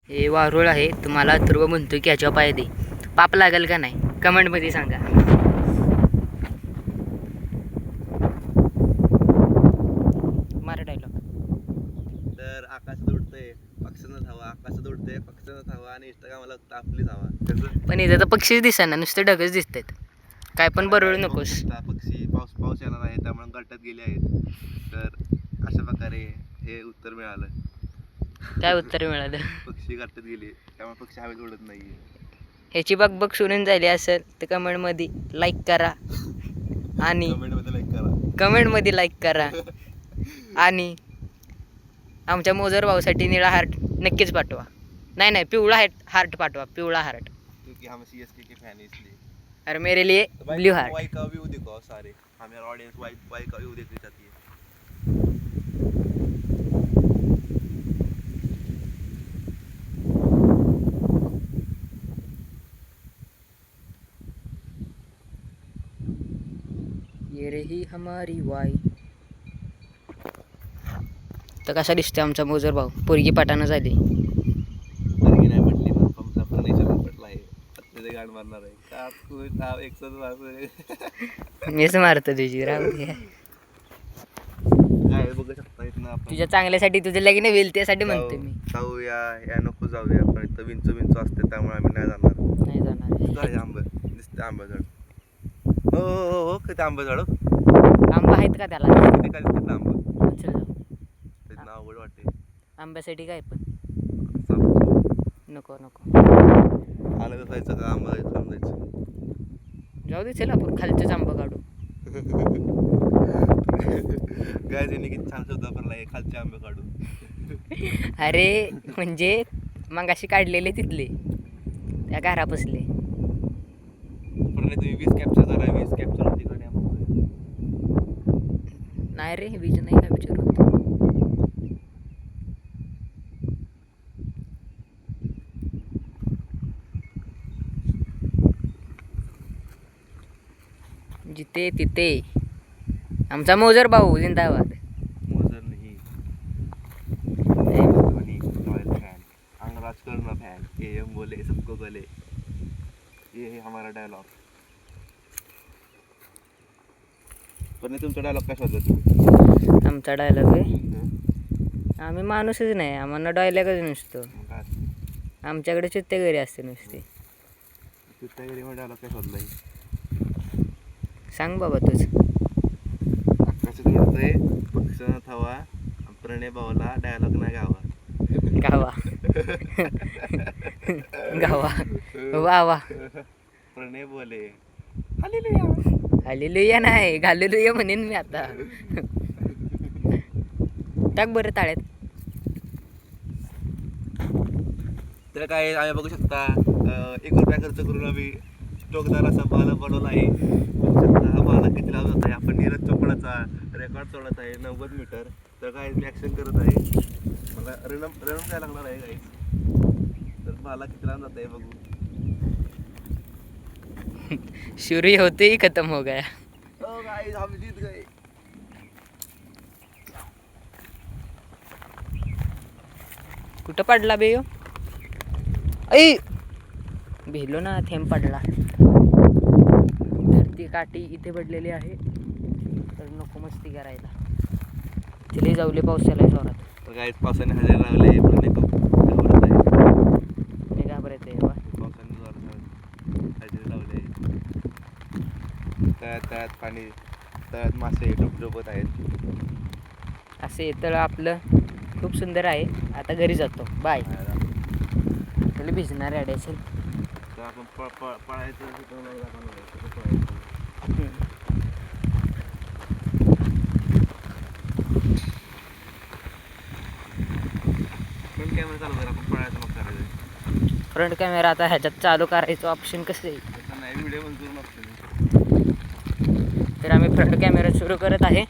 हे वारुळ आहे. तुम्हाला ध्रुव म्हणतो की ह्याच्या पाय दे. पाप लागेल का नाही कमेंटमध्ये सांगा. मारा डायलॉग. तर आकाशात उडतंय पक्ष्यांना धावा, आकाशात उडतंय पक्ष्यांना धावा आणि इंस्टाग्रामला आपली धावा. त्याचं पण इथं तर पक्षीच दिसना, नुसते ढगच दिसत आहेत. काय पण बरळू नकोस. पक्षी पाऊस येणार आहे त्यामुळे गळ्यात गेले आहेत. तर अशा प्रकारे हे उत्तर मिळालं. काय उत्तर मिळालं? पक्षी गळ्यात गेले त्यामुळे पक्षी हवेत उडत नाही. ह्याची बघ सोडून झाली असेल तर कमेंटमध्ये लाईक करा आणि कमेंटमध्ये लाईक करा आणि आमच्या मोजर भाऊसाठी निळा हार्ट नक्कीच पाठवा. नहीं पिवळा हार्ट पाठवा, पिवळा हार्ट. क्योंकि हम सीएसके के फैन हैं इसलिए. और मेरे लिए ब्लू हार्ट. वाई का व्यू देखो सारे, हमारा ऑडियंस वाई का व्यू देखना चाहती है. ये रही हमारी वाई. तर कसा दिसते आमचा मोजर भाऊ? पोरगी पाटानं झाली. पोरगी नाही पटली पण आमचा फर्निचर पटला आहे. ते गाड मारणार आहे का तू नाव एकसाथ मारतो. मीच मारतो तुझी राहू दे. काय बघू शकता इथनं आपण. तुझ्या चांगल्यासाठी तुझं लग्न होईल त्यासाठी म्हणतो मी. जाऊया या नको जाऊया पण इथं विंचू असते त्यामुळे आम्ही नाही जाणार. नाही जाणार. काय आंबे दिसते आंबा झाड. हो हो हो किती आंबा झाड. आंबा आहेत का त्याला? किती काय दिसते आंबा. चल जाऊ. त्याचं नाव आवड वाटते. आंब्यासाठी काय पण नको आलं जायचं का आंबा जायचं. जाऊ दे, चल आपण खालचंच आंबा काढू. काय त्यांनी किती छान शब्द वापरला आहे, खालचे आंबे काढू. अरे म्हणजे मगाशी काढलेले तिथले त्या घरापसले. पण तुम्ही 20 कॅप्चर करा, 20 कॅप्चर होती कडे नाही रे, वीज नाही कॅप्चर होत. जिथे तिथे आमचा मोजर भाऊ जिंदाबाद. मोजर नहीं धोनी रॉयल फैन, अंगराज करना फैन, एम बोले सबको गले. ये है हमारा डायलॉग. पण तुमचा डायलॉग काय शोधला तुम्ही? आमचा डायलॉग आहे, आम्ही माणूसच नाही, आम्हाला डायलॉगच नसतो. आमच्याकडे चुत्ते घरी असते नुसते. तुझ्या घरी मग डायलॉग काय शोधलाय? सांग बाबा तुझ. आकाशात उडतंय पक्षांना थावा, प्रणय भावाला डायलॉग नाही गावा. गावा वा वा. प्रणय बोले हालेलुया. हालेलुया नाही, घालेलुया म्हणेन मी आता. टाक बरं ताळ्यात. तर काय आम्ही बघू शकता 1 रुपया खर्च करून आम्ही टोकदार असा बाला बनवला आहे. बघू शकता हा बाला किती लांब जात आहे. आपण नीरज चोपडाचा रेकॉर्ड सोडत आहे 90 मीटर. तर काय मी ॲक्शन करत आहे. मला रनम काय लागणार आहे काही. तर बाला किती लांब जात आहे बघू. शुरू होते ही खत्म हो गया. ओ गाइस हम जीत गए. कुठं पडला बे? ऐ भिलो ना, थेंब पडला. तर ती काठी इथे पडलेली आहे, तर नको मस्ती करायला. तिथे जाऊले पाऊस चालाय जोरात. तर गाइस पावसाने हजेरी लावले पण नाही घाबरत आहे. नाही घाबरायचं आहे बा. पावसाने जोरात हजेरी लावले. तळ्यात पाणी, तळ्यात मासे डुबत आहेत. असे तळ आपलं खूप सुंदर आहे. आता घरी जातो, बाय. त्याला भिजणार आहे असेल. तर आपण पळायचं फ्रंट कॅमेरा चालू करा. आपण पळायचं मग करायचं. फ्रंट कॅमेरा आता ह्याच्यात चालू करायचं ऑप्शन कसं आहे? नाही व्हिडिओ मंजूर नसते. तर आम्ही फ्रंट कॅमेरा सुरू करत आहे.